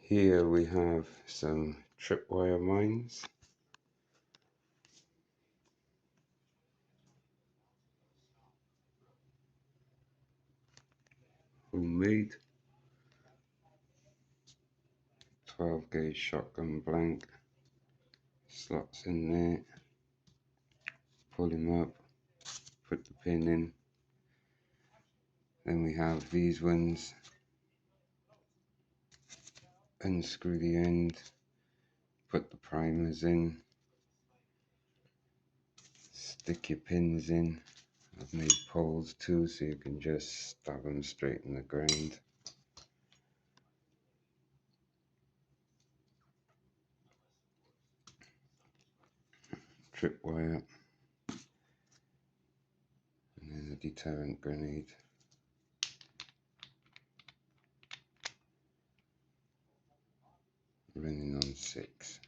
Here we have some tripwire mines. Homemade. 12 gauge shotgun blank. Slots in there. Pull him up. Put the pin in. Then we have these ones. Unscrew the end. Put the primers in. Stick your pins in. I've made poles too, so you can just stab them straight in the ground. Tripwire. And then a deterrent grenade. Running on 6.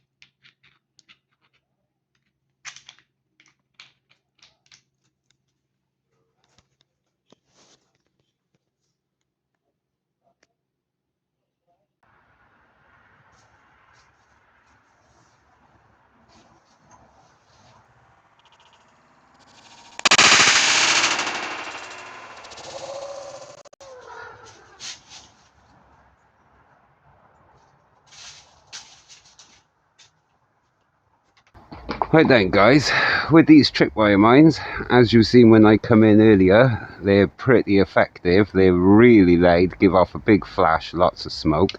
Right then guys, with these tripwire mines, as you've seen when I come in earlier, they're pretty effective. They're really loud, give off a big flash, lots of smoke.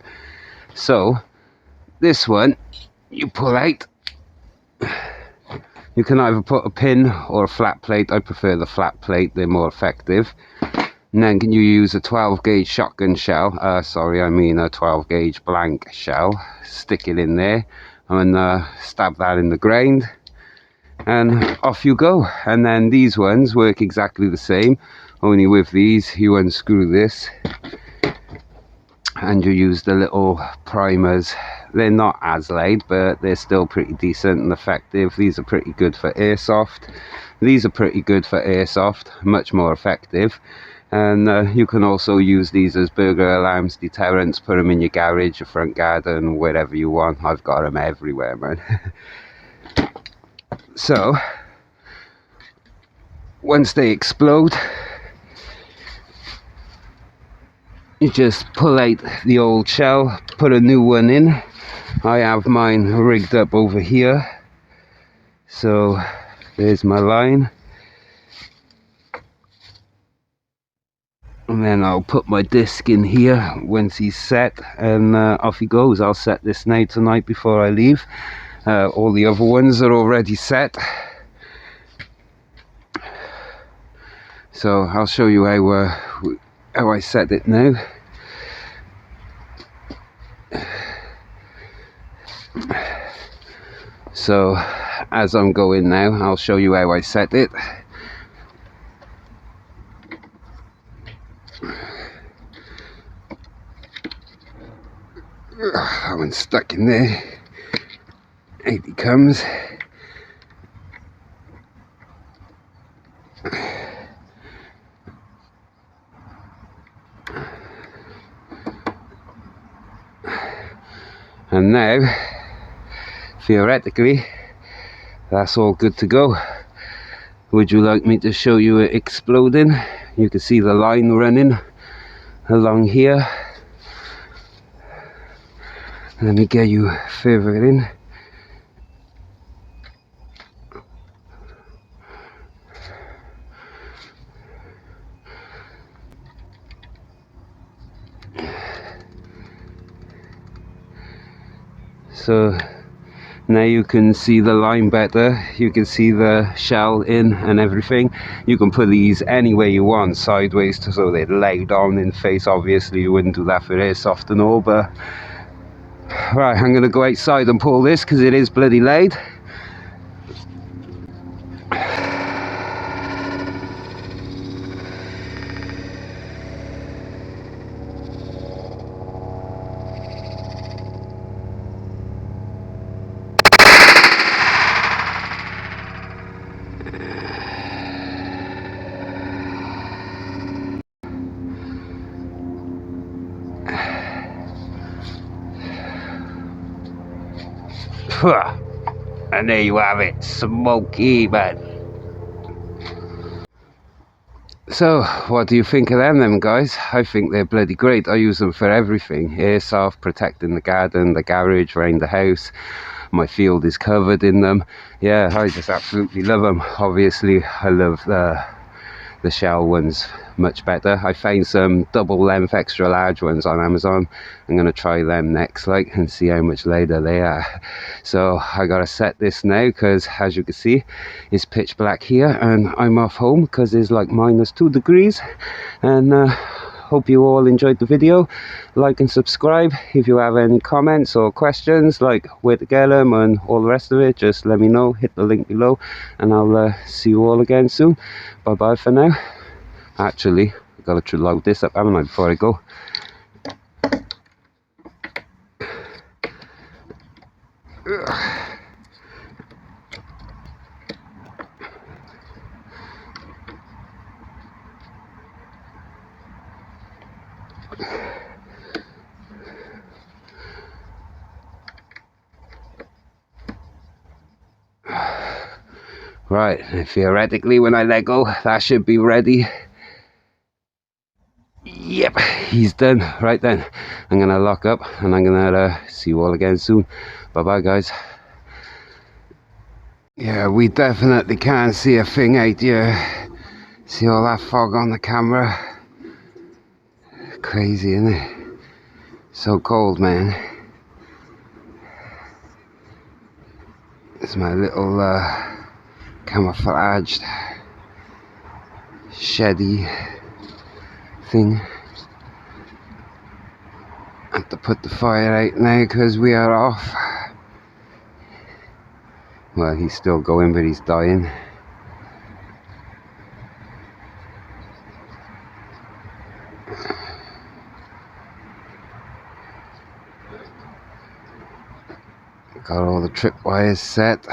So this one you pull out. You can either put a pin or a flat plate. I prefer the flat plate, they're more effective. And then can you use a 12 gauge shotgun shell, a 12 gauge blank shell, stick it in there and stab that in the ground. And off you go. And then these ones work exactly the same, only with these you unscrew this and you use the little primers. They're not as loud, but they're still pretty decent and effective. These are pretty good for airsoft. These are pretty good for airsoft, much more effective. And you can also use these as burglar alarms, deterrents, put them in your garage, your front garden, wherever you want. I've got them everywhere, man. So once they explode, you just pull out the old shell, put a new one in. I have mine rigged up over here, so there's my line, and then I'll put my disc in here once he's set, and off he goes. I'll set this now tonight before I leave. All the other ones are already set, so I'll show you how I set it now. So as I'm going now, I'll show you how I set it. That one's stuck in there. Out he comes. And now, theoretically, that's all good to go. Would you like me to show you it exploding? You can see the line running along here. Let me get you further in. So now you can see the line better, you can see the shell in and everything. You can put these anywhere you want, sideways so they're laid on in the face. Obviously you wouldn't do that for airsoft and all, but right, I'm going to go outside and pull this because it is bloody loud. And there you have it, smoky, man. So, what do you think of them guys? I think they're bloody great. I use them for everything. Airsoft, protecting the garden, the garage, around the house. My field is covered in them. Yeah, I just absolutely love them. Obviously, I love the shell ones much better. I found some double length extra large ones on Amazon. I'm gonna try them next, like, and see how much later they are. So I gotta set this now because, as you can see, it's pitch black here and I'm off home because it's like -2 degrees. And hope you all enjoyed the video. Like and subscribe. If you have any comments or questions, like where to get them and all the rest of it, just let me know. Hit the link below and I'll see you all again soon. Bye bye for now. Actually, I've got to load this up, haven't I, before I go. Right, and theoretically when I let go, that should be ready. Yep, he's done. Right then, I'm gonna lock up and I'm gonna see you all again soon. Bye bye guys. Yeah, we definitely can't see a thing out here. See all that fog on the camera? Crazy, isn't it? So cold, man. It's my little camouflaged sheddy thing. I have to put the fire out now because we are off. Well, he's still going, but he's dying. Got all the tripwires set.